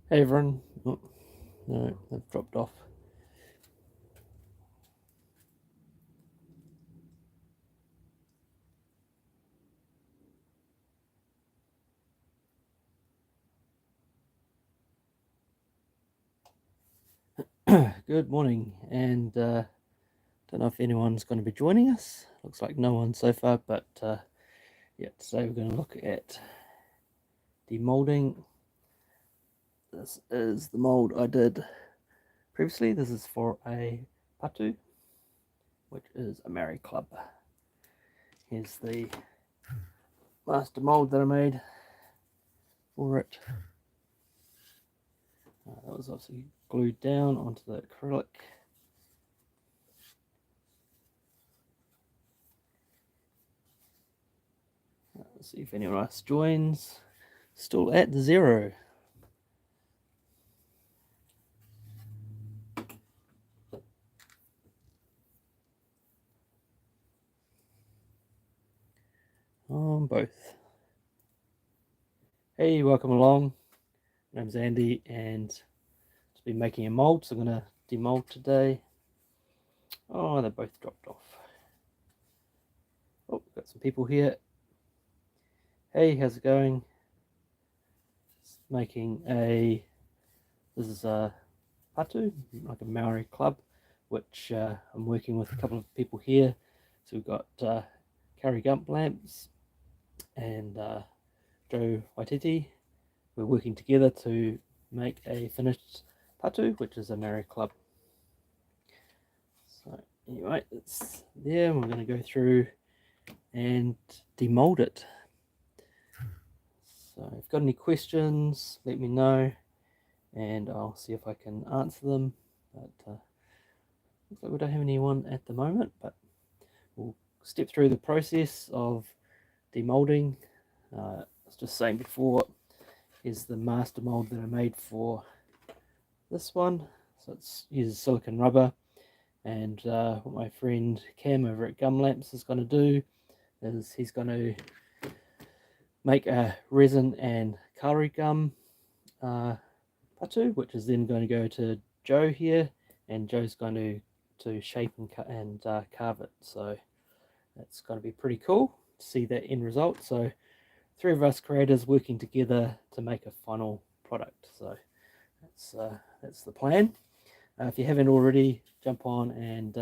Hey everyone. Oh, no, they've dropped off. Good morning, and don't know if anyone's going to be joining us. Looks like no one so far, but yeah, today we're going to look at demolding. This is the mold I did previously. This is for a patu, which is a Maori club. Here's the master mold that I made for it. That was obviously glued down onto the acrylic. Let's see if anyone else joins. Still at 0. On both. Hey, welcome along. My name's Andy, and I've been making a mold, so I'm going to demold today. Oh, they both dropped off. Oh, got some people here. Hey, how's it going? Making this is a patu, like a Maori club, which I'm working with a couple of people here. So we've got Carrie Gump Lamps and Joe Waititi. We're working together to make a finished patu, which is a Maori club. So anyway, it's there. We're going to go through and demold it. So if you've got any questions, let me know, and I'll see if I can answer them. But looks like we don't have anyone at the moment, but we'll step through the process of demolding. I was just saying before, is the master mold that I made for this one. So it's uses silicon rubber, and what my friend Cam over at Gum Lamps is going to do is he's going to make a resin and kauri gum patu, which is then going to go to Joe here, and Joe's going to shape and carve it. So that's going to be pretty cool to see that end result. So 3 of us creators working together to make a final product. So that's the plan. If you haven't already, jump on and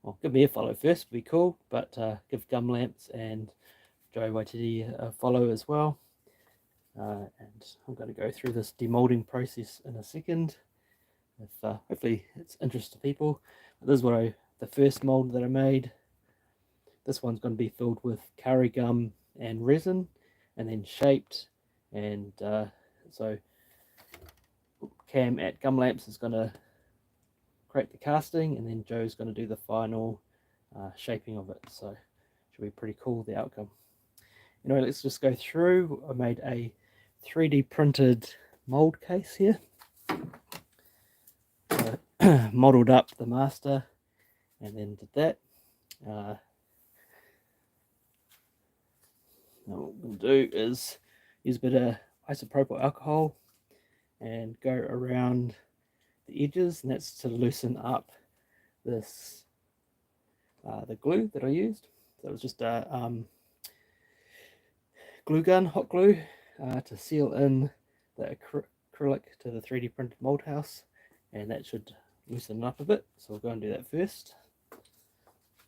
well, give me a follow first, would be cool. But give Gum Lamps and Joe Waititi a follow as well. And I'm going to go through this demolding process in a second. If hopefully it's interest to people. But this is the first mold that I made. This one's going to be filled with kauri gum and resin, and then shaped. And so Cam at Gum Lamps is going to create the casting, and then Joe's going to do the final shaping of it. So should be pretty cool, the outcome. Anyway, let's just go through. I made a 3D printed mold case here. Modeled up the master and then did that. Now what we're going to do is use a bit of isopropyl alcohol and go around the edges, and that's to loosen up this the glue that I used. So it was just a glue gun, hot glue, to seal in the acrylic to the 3D printed mold house, and that should loosen it up a bit. So we'll go and do that first.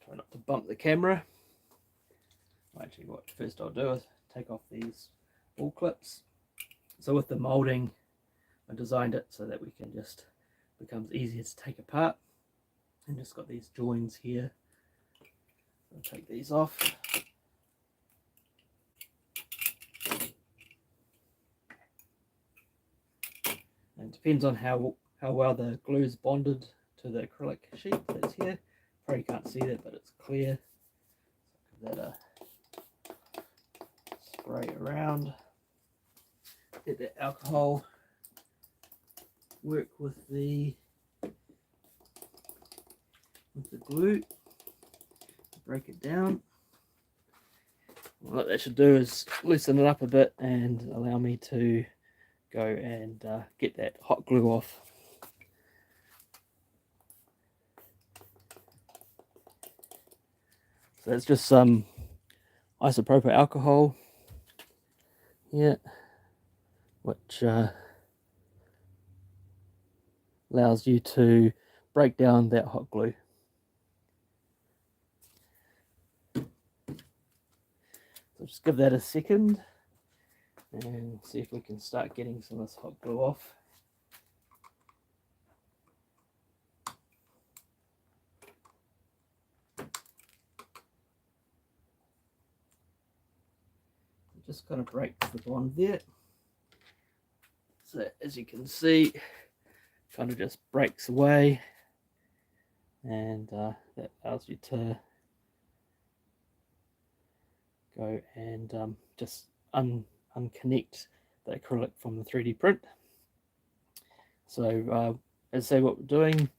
Try not to bump the camera. Actually, what first I'll do is take off these ball clips. So with the molding, I designed it so that we can just becomes easier to take apart, and just got these joins here. I'll take these off. And it depends on how well the glue is bonded to the acrylic sheet that's here. Probably can't see that, but it's clear. So give that a spray around. Get the alcohol. Work with the glue. Break it down. What that should do is loosen it up a bit and allow me to go and get that hot glue off. So it's just some isopropyl alcohol here, which allows you to break down that hot glue. So just give that a second and see if we can start getting some of this hot glue off. It just kind of breaks the bond there. So as you can see, kind of just breaks away, and that allows you to go and just unconnect the acrylic from the 3D print. So as I say, what we're doing,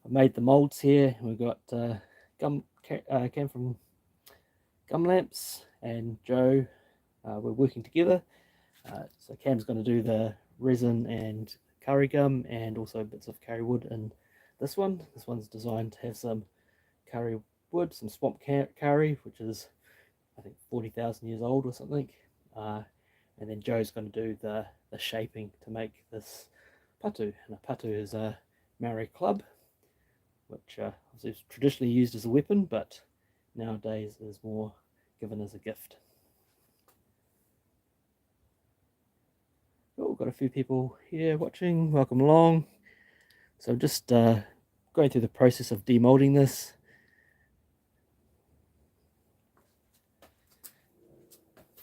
I made the molds here. We've got Cam from Gum Lamps and Joe. We're working together. So Cam's going to do the resin and curry gum, and also bits of curry wood in this one. This one's designed to have some curry wood, some swamp curry, which is I think 40,000 years old or something. And then Joe's going to do the shaping to make this patu. And a patu is a Maori club, which is traditionally used as a weapon, but nowadays is more given as a gift. Oh, got a few people here watching. Welcome along. So just going through the process of demolding this.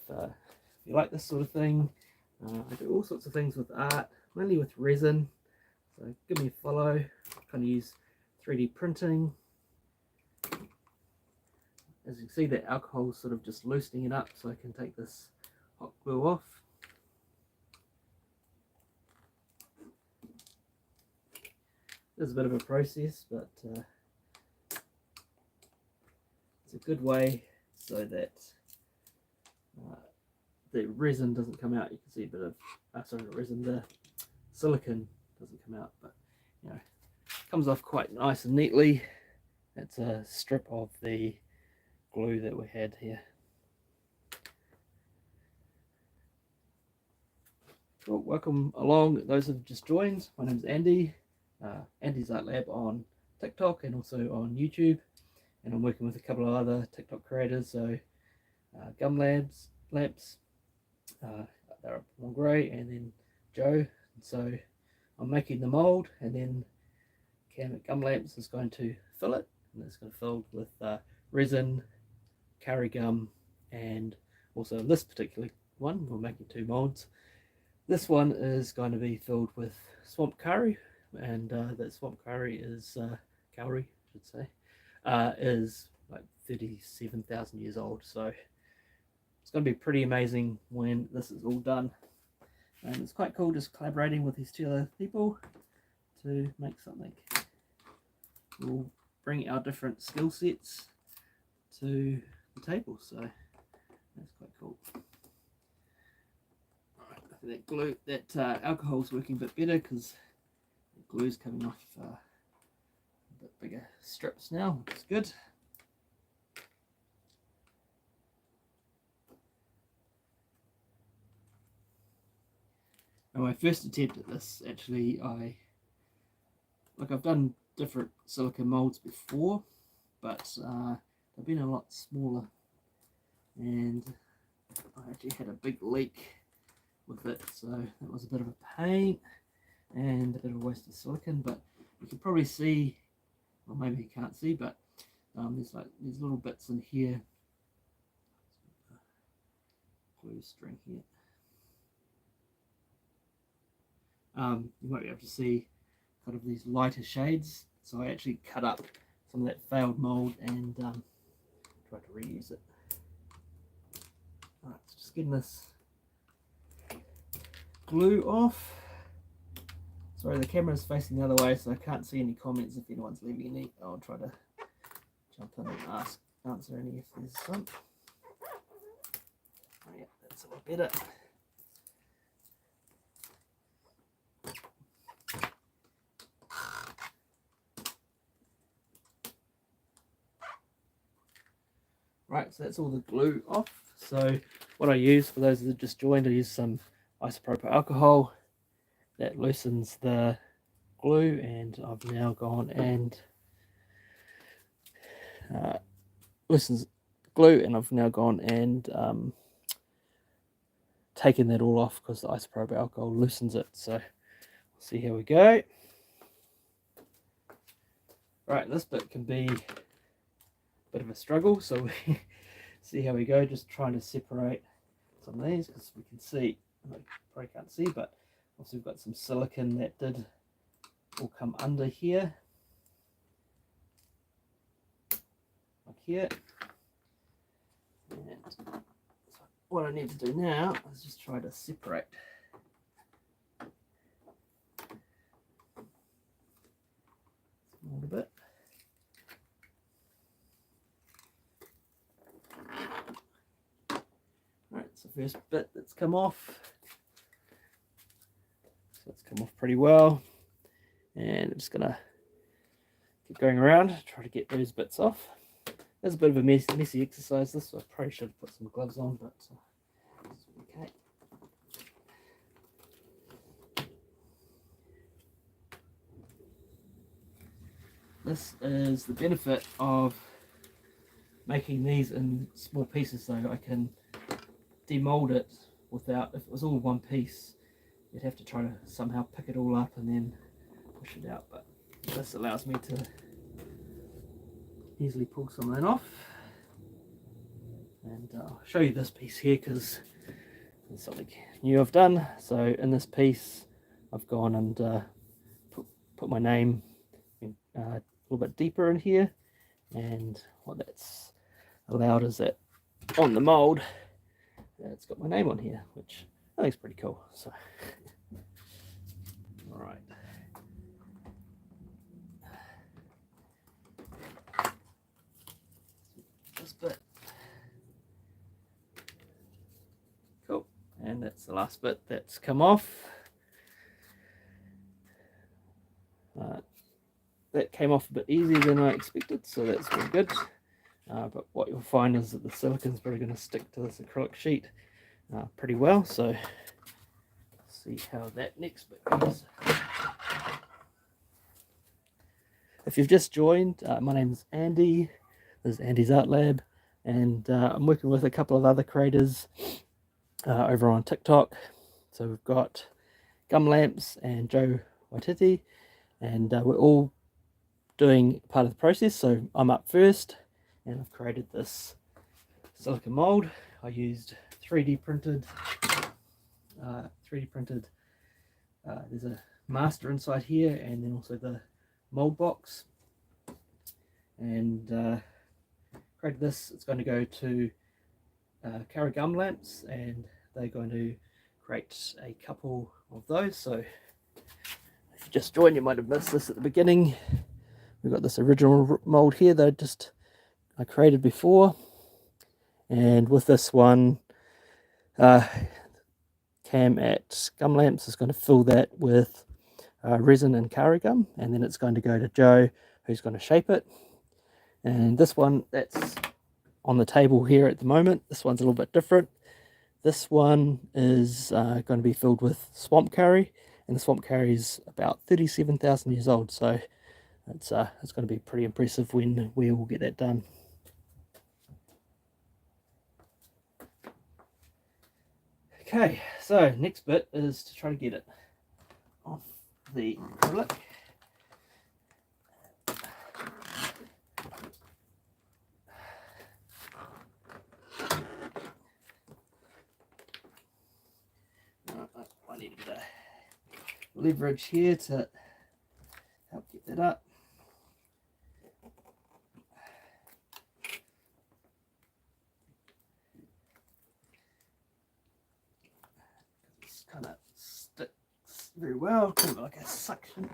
If you like this sort of thing, I do all sorts of things with art, mainly with resin. So give me a follow. I kind of use 3D printing. As you can see, the alcohol is sort of just loosening it up, so I can take this hot glue off. It's a bit of a process, but it's a good way so that the resin doesn't come out. You can see a bit of the silicone doesn't come out, but you know, comes off quite nice and neatly. It's a strip of the glue that we had here. Well, welcome along those who have just joined. My name's Andy. Andy's Art Lab on TikTok and also on YouTube, and I'm working with a couple of other TikTok creators. So Gum Lamps, they're up on grey, and then Joe. And so I'm making the mold, and then Cam at Gum Lamps is going to fill it, and it's going to fill with resin, curry gum, and also this particular one, we're making two molds. This one is going to be filled with swamp curry, and that swamp curry is cowrie, I should say, is like 37,000 years old. So it's going to be pretty amazing when this is all done, and it's quite cool just collaborating with these two other people to make something. We'll bring our different skill sets to the table, so that's quite cool. Alright, I think that glue, that alcohol is working a bit better because the glue is coming off a bit bigger strips now, which is good. And my first attempt at this, actually, I've done different silicone molds before, but they've been a lot smaller, and I actually had a big leak with it, so that was a bit of a pain and a bit of a waste of silicone. But you can probably see, well, maybe you can't see, but there's like these little bits in here, glue string here. You might be able to see kind of these lighter shades, so I actually cut up some of that failed mold and tried to reuse it. Alright, so just getting this glue off. Sorry, the camera is facing the other way, so I can't see any comments if anyone's leaving any. I'll try to jump in and answer any if there's some. Oh yeah, that's a lot better. Right, so that's all the glue off. So what I use, for those that are just joined, I use some isopropyl alcohol that loosens the glue, and I've now gone and loosens glue, and I've now gone and taken that all off because the isopropyl alcohol loosens it. So we'll see how we go. Right, this bit can be a bit of a struggle, so we see how we go, just trying to separate some of these because we can see, I probably can't see, but also we've got some silicone that did all come under here, like here. And so what I need to do now is just try to separate a little bit. Right, so first bit that's come off. So it's come off pretty well. And I'm just gonna keep going around, try to get those bits off. It's a bit of a messy exercise this, so I probably should have put some gloves on, but okay. This is the benefit of making these in small pieces, so I can demold it without, if it was all one piece, you'd have to try to somehow pick it all up and then push it out, but this allows me to easily pull some of that off. And I'll show you this piece here because it's something new I've done. So in this piece I've gone and put my name in, a little bit deeper in here, and what that's allowed is that on the mold it's got my name on here, which I think is pretty cool. So all right, this bit, cool, and that's the last bit that's come off. That came off a bit easier than I expected, so that's very good. But what you'll find is that the silicone's probably going to stick to this acrylic sheet pretty well, so see how that next bit goes. If you've just joined, my name's Andy. This is Andy's Art Lab, and I'm working with a couple of other creators over on TikTok. So we've got Gum Lamps and Joe Waititi, and we're all doing part of the process. So I'm up first, and I've created this silicone mold. I used 3D printed. There's a master inside here, and then also the mold box. And created this. It's going to go to Cara Gum Lamps, and they're going to create a couple of those. So if you just joined, you might have missed this at the beginning. We've got this original mold here that I created before, and with this one, Cam at Gum Lamps is going to fill that with resin and Cara gum, and then it's going to go to Joe, who's going to shape it. And this one that's on the table here at the moment, this one's a little bit different. This one is going to be filled with swamp curry, and the swamp curry is about 37,000 years old, so it's going to be pretty impressive when we all get that done. Okay, so next bit is to try to get it off the acrylic. I need a bit of leverage here to help get that up. This kind of sticks very well, kind of like a suction.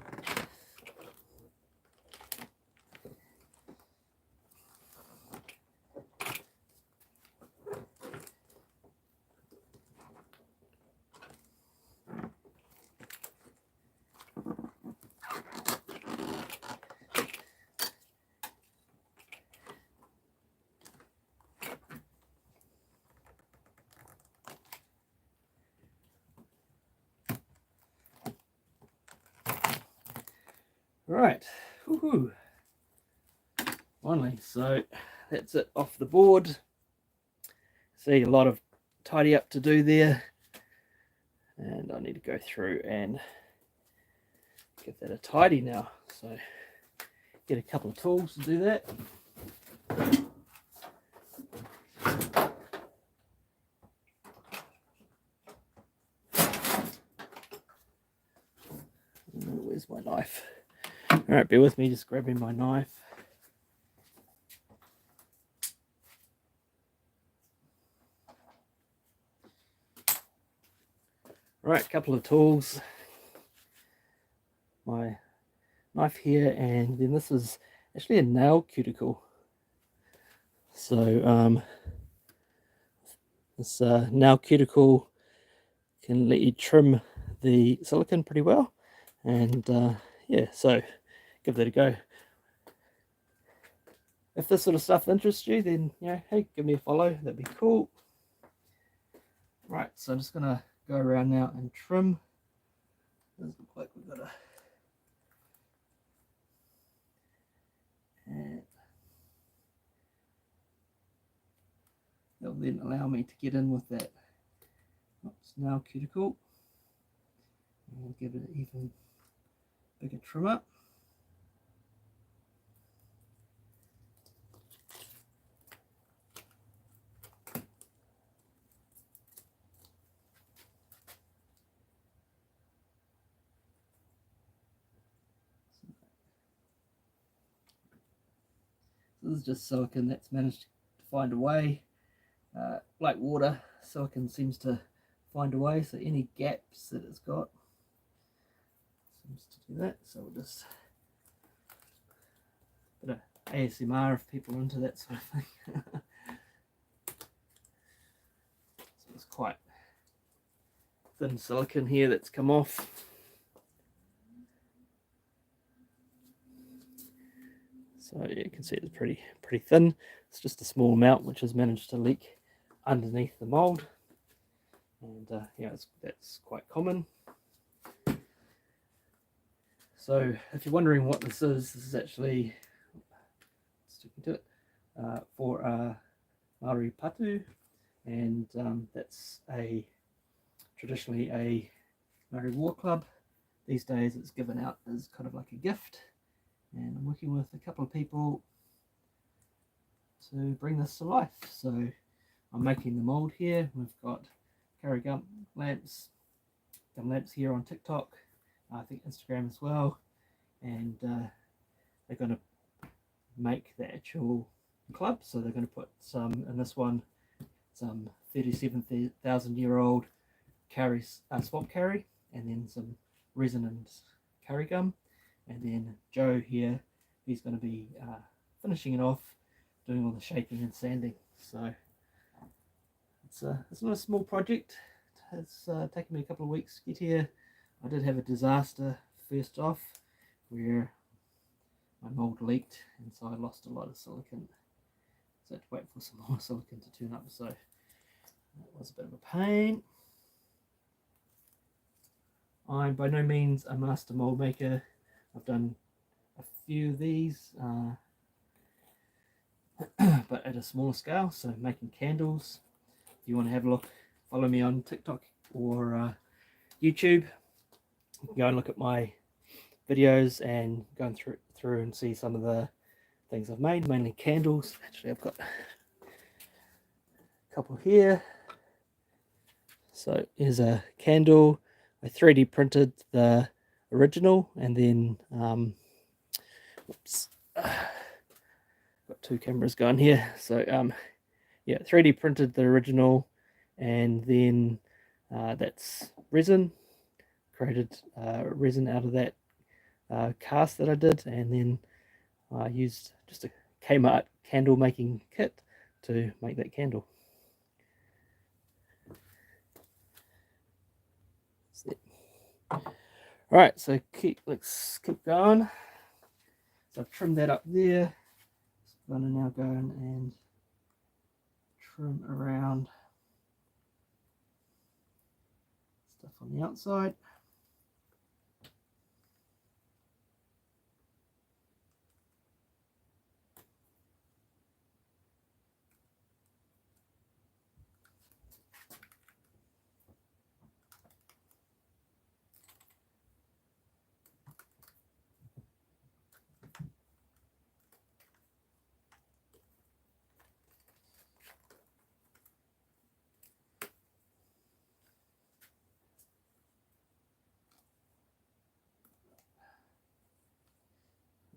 Right, woohoo! Finally, so that's it off the board. See, a lot of tidy up to do there, and I need to go through and give that a tidy now. So get a couple of tools to do that. Where's my knife? Alright, bear with me, just grabbing my knife. Right, couple of tools. My knife here, and then this is actually a nail cuticle. So this nail cuticle can let you trim the silicone pretty well, and yeah, so give that a go. If this sort of stuff interests you, then hey, give me a follow, that'd be cool. Right, so I'm just gonna go around now and trim. Doesn't look like we've got a and that'll then allow me to get in with that nail cuticle and give it an even bigger trim up. This is just silicone that's managed to find a way. Like water, silicone seems to find a way, so any gaps that it's got seems to do that. So we'll just a bit of ASMR if people are into that sort of thing. So it's quite thin silicone here that's come off. So you can see it's pretty thin. It's just a small amount which has managed to leak underneath the mold, and yeah, that's quite common. So if you're wondering what this is actually sticking to it for Maori Patu, and that's traditionally a Maori war club. These days it's given out as kind of like a gift, and I'm working with a couple of people to bring this to life. So I'm making the mold here. We've got Curry gum lamps here on TikTok, I think Instagram as well, and they're going to make the actual club. So they're going to put some in this one, some 37,000-year-old swamp curry, and then some resin and curry gum, and then Joe here, he's going to be finishing it off, doing all the shaping and sanding. So it's not a small project. It's taken me a couple of weeks to get here. I did have a disaster first off where my mold leaked, and so I lost a lot of silicone. So I had to wait for some more silicone to turn up. So that was a bit of a pain. I'm by no means a master mold maker. I've done a few of these, but at a smaller scale, so making candles. If you want to have a look, follow me on TikTok or YouTube. You can go and look at my videos and go through and see some of the things I've made, mainly candles. Actually, I've got a couple here. So here's a candle. I 3D printed the original, and then oops, got two cameras going here. So yeah, 3D printed the original, and then that's resin. Created resin out of that cast that I did, and then I used just a Kmart candle making kit to make that candle. Alright, so let's keep going. So I've trimmed that up there. So I'm going to now go in and trim around stuff on the outside.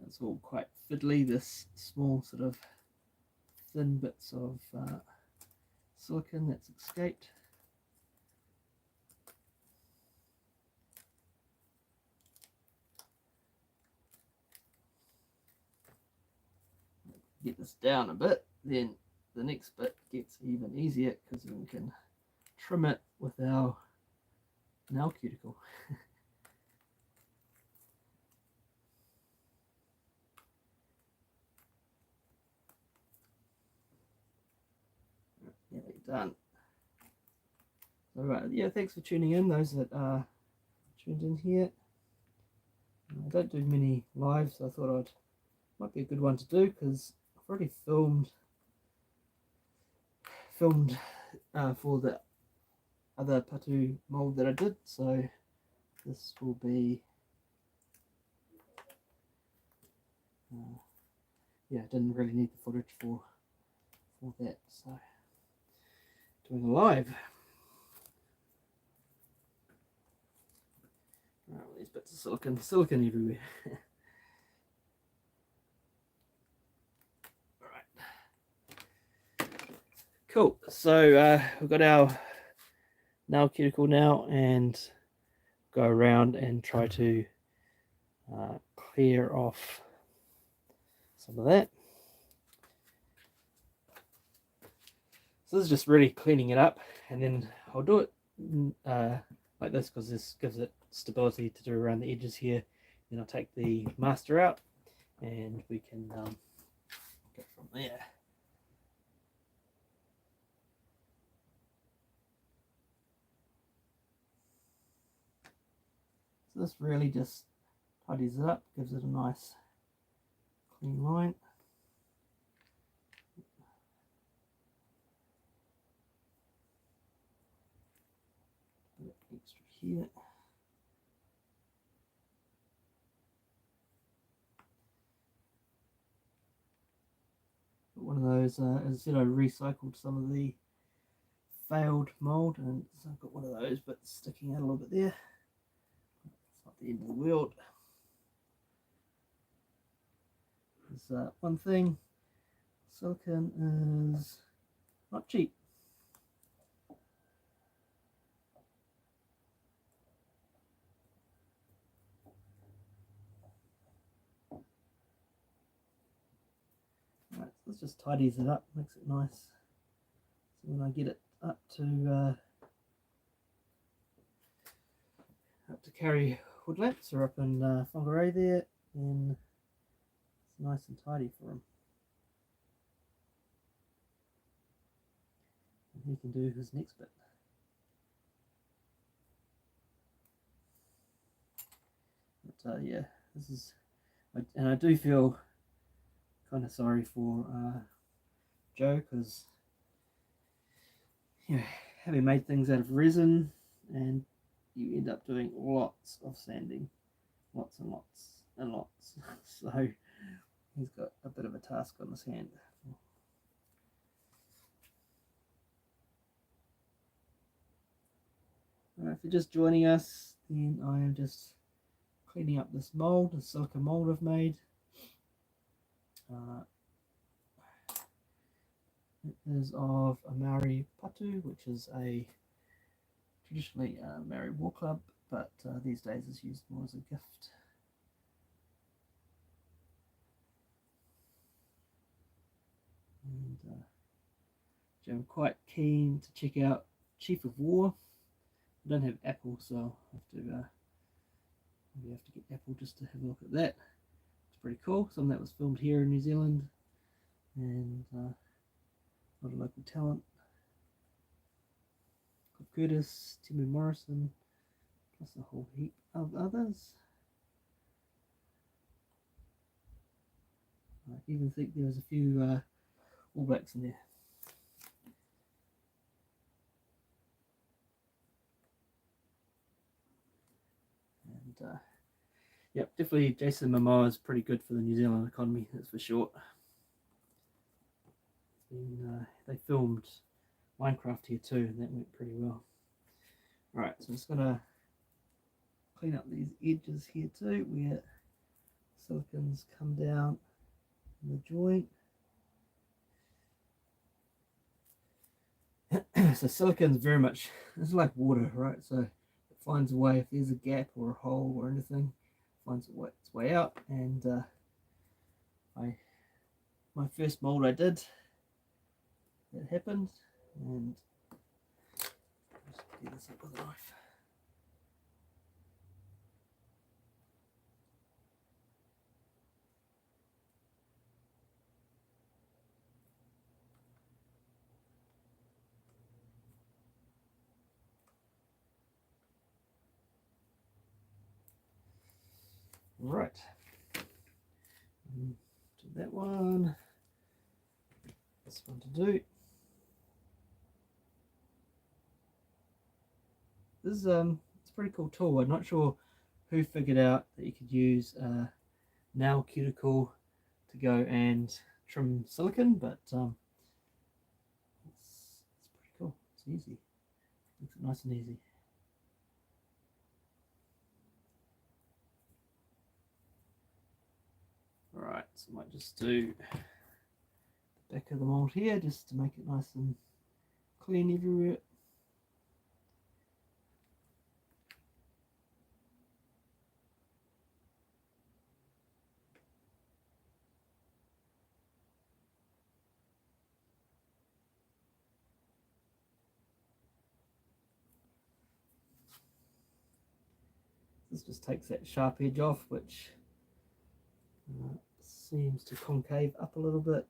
it's all quite fiddly, this small sort of thin bits of silicon that's escaped. Get this down a bit, then the next bit gets even easier because then we can trim it with our nail cuticle. Nearly done. So yeah, thanks for tuning in, those that are tuned in here. I don't do many lives, so I thought might be a good one to do because I've already filmed for the other patu mold that I did, so this will be yeah, I didn't really need the footage for that, so doing a live. Right, these bits of silicon everywhere. Alright. Cool. So we've got our nail cuticle now, and go around and try to clear off some of that. So this is just really cleaning it up, and then I'll do it like this because this gives it stability to do around the edges here. Then I'll take the master out and we can go from there. So this really just tidies it up, gives it a nice clean line. A bit extra here. One of those, as I said, I recycled some of the failed mold, and so I've got one of those, but sticking out a little bit there. It's not the end of the world. There's one thing, silicon is not cheap. Right, so this just tidies it up, makes it nice. So when I get it up to carry woodlands or up in Whangarei there, then it's nice and tidy for him. And he can do his next bit. But yeah, this is, and I do feel kind of sorry for Joe, because you know, having made things out of resin, and you end up doing lots of sanding, lots and lots and lots. So he's got a bit of a task on his hand. If you're just joining us, then I am just cleaning up this mold, the silica mold I've made. It is of a Maori patu, which is a traditionally Maori war club, but these days is used more as a gift. And I'm quite keen to check out Chief of War. I don't have Apple, so I'll have to maybe have to get Apple just to have a look at that. It's pretty cool. Some of that was filmed here in New Zealand, and a lot of local talent. Cliff Curtis, Timu Morrison, plus a whole heap of others. I even think there was a few All Blacks in there. And yep, definitely Jason Momoa is pretty good for the New Zealand economy, that's for sure. They filmed Minecraft here too, and that went pretty well. Alright, so I'm just going to clean up these edges here too, where silicons come down in the joint. So silicon's very much, it's like water, right? So it finds a way, if there's a gap or a hole or anything, it finds its way out. And my first mold I did, that happened, and just get this up with a knife. Right, do that one, this one to do. This is it's a pretty cool tool. I'm not sure who figured out that you could use a nail cuticle to go and trim silicon, but it's pretty cool. It's easy, makes it nice and easy. Alright, so I might just do the back of the mold here just to make it nice and clean everywhere. This just takes that sharp edge off, which seems to concave up a little bit.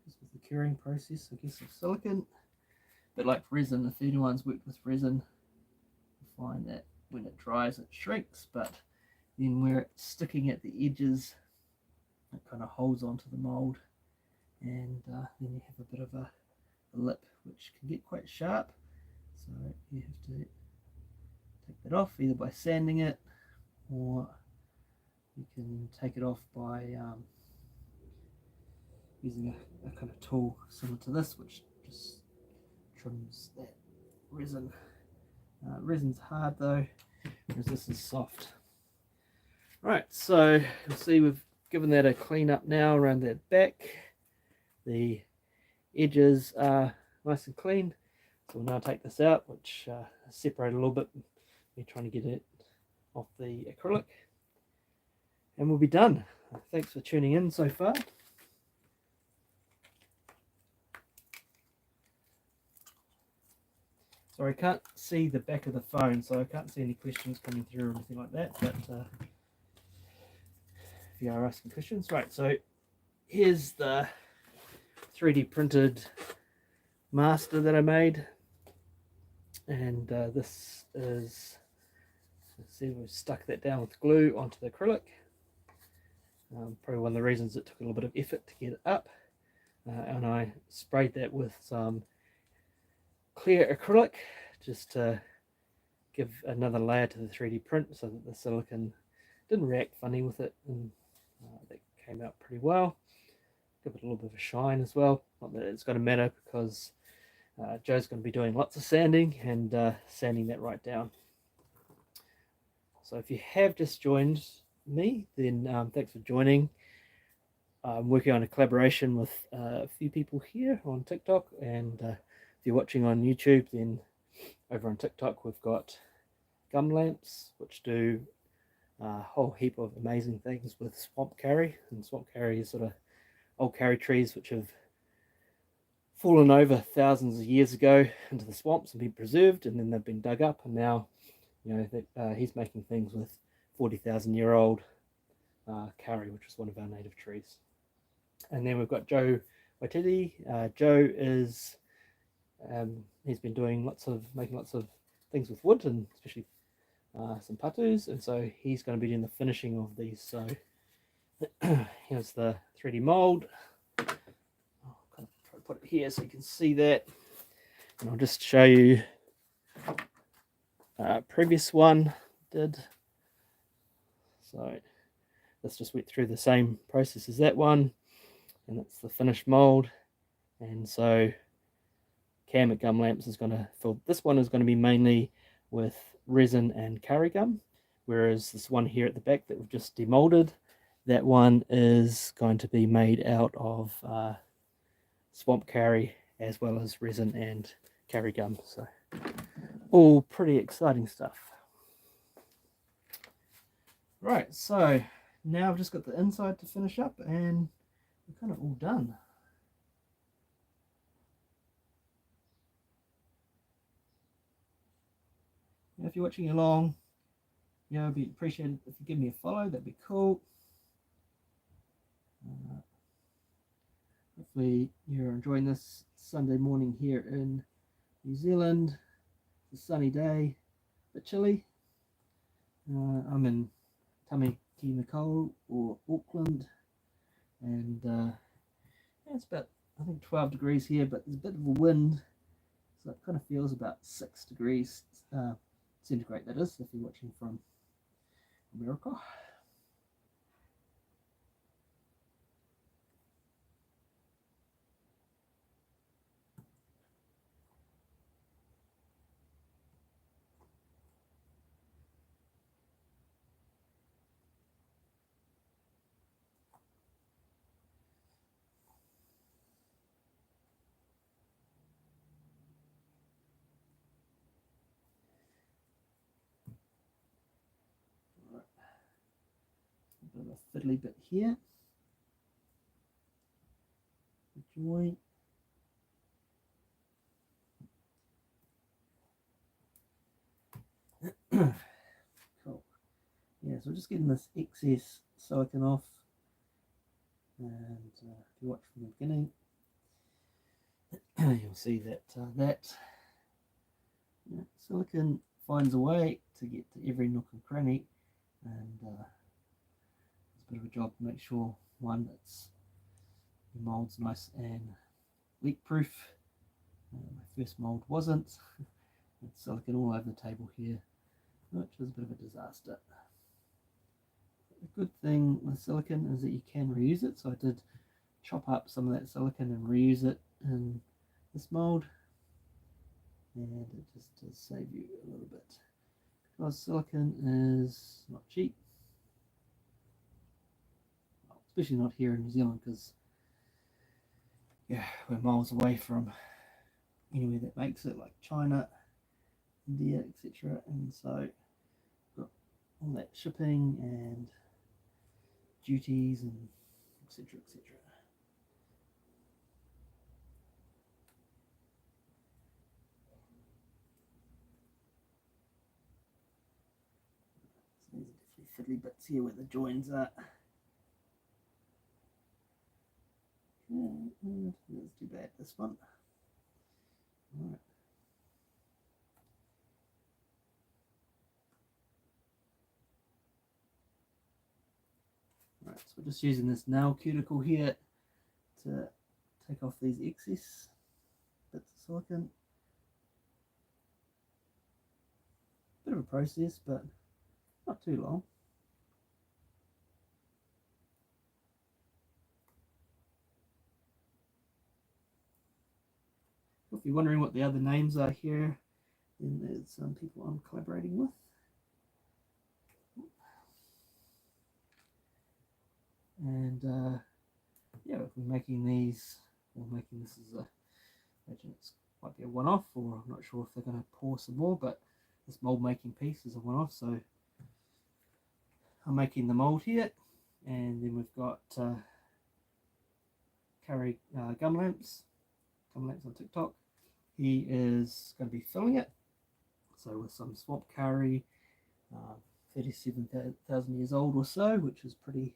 Just with the curing process, I guess, of silicon. But like resin, if anyone's worked with resin, you find that when it dries it shrinks, but then where it's sticking at the edges, it kind of holds onto the mold, and then you have a bit of a lip which can get quite sharp, so you have to take that off either by sanding it, or you can take it off by using a kind of tool similar to this, which just trims that resin. Resin's hard though, whereas this is soft. Right, so you'll see we've given that a clean up now around that back. The edges are nice and clean, so we'll now take this out, which separate a little bit. We're trying to get it off the acrylic, and we'll be done. Thanks for tuning in so far. Sorry, I can't see the back of the phone, so I can't see any questions coming through or anything like that, but if you are asking questions. Right, so here's the 3D printed master that I made, and this is, see, we've stuck that down with glue onto the acrylic. Probably one of the reasons it took a little bit of effort to get it up, and I sprayed that with some clear acrylic just to give another layer to the 3D print so that the silicon didn't react funny with it, and that came out pretty well. Give it a little bit of a shine as well. Not that it's going to matter, because Joe's going to be doing lots of sanding and sanding that right down. So if you have just joined me, then thanks for joining. I'm working on a collaboration with a few people here on TikTok, and if you're watching on YouTube, then over on TikTok we've got gum lamps, which do a whole heap of amazing things with swamp carry. And swamp carry is sort of old carry trees which have fallen over thousands of years ago into the swamps and been preserved, and then they've been dug up, and now, you know, that he's making things with 40,000-year-old carry, which is one of our native trees. And then we've got Joe Waititi. Joe is he's been doing making lots of things with wood, and especially some patus, and so he's going to be doing the finishing of these. So here's the 3D mold. I'll kind of try to put it here so you can see that, and I'll just show you previous one did. So this just went through the same process as that one, and that's the finished mold. And so Cam at Gum Lamps is going to fill, this one is going to be mainly with resin and curry gum, whereas this one here at the back that we've just demolded, that one is going to be made out of swamp curry as well as resin and curry gum. So all pretty exciting stuff. Right, so now I've just got the inside to finish up and we're kind of all done. If you're watching along, it'd be appreciated if you give me a follow, that'd be cool. Hopefully you're enjoying this Sunday morning here in New Zealand. It's a sunny day, a bit chilly. I'm in Tamaki Nicole or Auckland, and it's about, I think, 12 degrees here, but there's a bit of a wind, so it kind of feels about 6 degrees centigrade, that is, if you're watching from America. A bit of a fiddly bit here. Joint. Cool. Yeah, so we're just getting this excess silicone off, and if you watch from the beginning, you'll see that silicone finds a way to get to every nook and cranny, and it's a bit of a job to make sure, one, that's the mold's nice and leak proof. My first mold wasn't. It's silicone all over the table here, which is a bit of a disaster. The good thing with silicone is that you can reuse it, so I did chop up some of that silicone and reuse it in this mold, and it just does save you a little bit, because silicone is not cheap, well, especially not here in New Zealand, because we're miles away from anywhere that makes it, like China, India, etc. And so got all that shipping and duties and etc. etc. So these are definitely fiddly bits here where the joins are. Okay, that's too bad, this one. Alright. Right, so we're just using this nail cuticle here to take off these excess bits of silicone. Bit of a process, but not too long. If you're wondering what the other names are here, then there's some people I'm collaborating with. And yeah, we're making these, or making this as a, imagine it's might be a one-off, or I'm not sure if they're going to pour some more, but this mold making piece is a one-off, so I'm making the mold here, and then we've got curry gum lamps on TikTok. He is going to be filling it, so with some swamp curry, 37,000 years old or so, which is pretty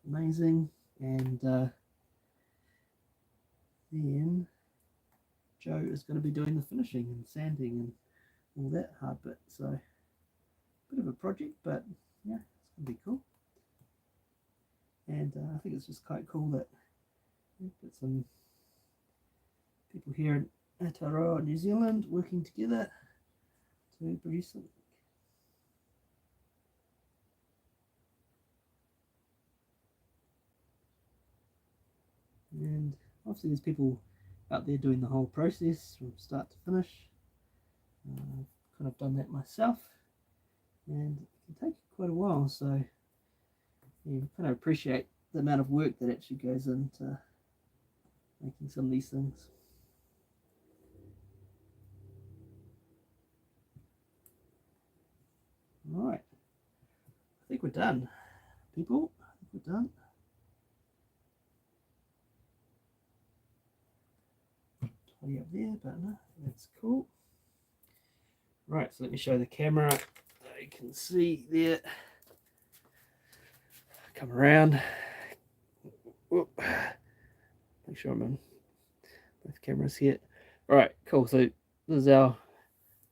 amazing. And then Joe is going to be doing the finishing and sanding and all that hard bit. So a bit of a project, but yeah, it's going to be cool. And I think it's just quite cool that we've got some people here in Aotearoa, New Zealand, working together to produce something. And obviously there's people out there doing the whole process from start to finish. kind of done that myself, and it can take quite a while, so you kind of appreciate the amount of work that actually goes into making some of these things. All right, I think we're done, people. I think we're done. Tidy up there, but no, that's cool. Right, so let me show the camera so you can see there. Come around. Whoop. Make sure I'm on both cameras here. Right, cool. So this is our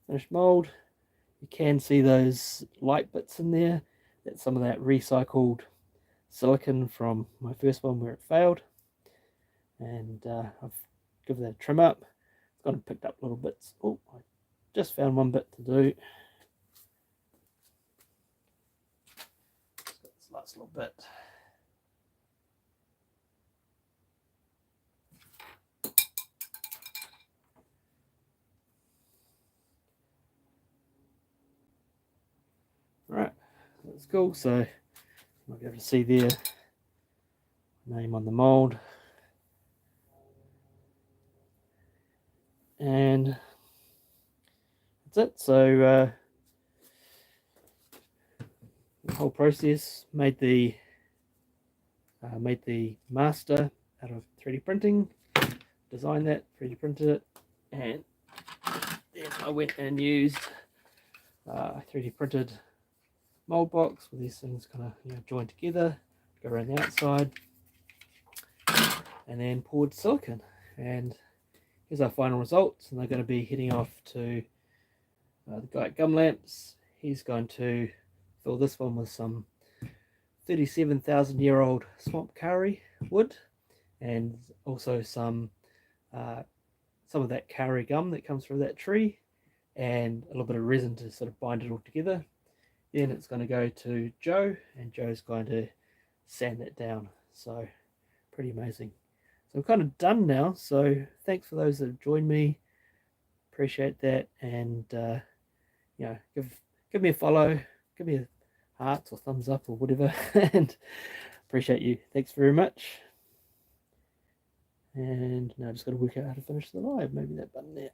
finished mold. You can see those light bits in there. That's some of that recycled silicon from my first one where it failed. And I've given that a trim up. It's gone and picked up little bits. Oh, I just found one bit to do. Just got this last little bit. Right, that's cool. So you might be able to see there name on the mold, and that's it. So the whole process made the master out of 3D printing, designed that, 3D printed it, and then I went and used 3D printed mold box with these things kind of joined together, go around the outside, and then poured silicon. And here's our final results, and they're going to be heading off to the guy at Gum Lamps. He's going to fill this one with some 37,000-year-old swamp kauri wood, and also some of that kauri gum that comes from that tree, and a little bit of resin to sort of bind it all together. Then it's going to go to Joe, and Joe's going to sand that down. So pretty amazing. So I'm kind of done now. So thanks for those that have joined me. Appreciate that, and give me a follow, give me a hearts or thumbs up or whatever, and appreciate you. Thanks very much. And now I just got to work out how to finish the live. Maybe that button there.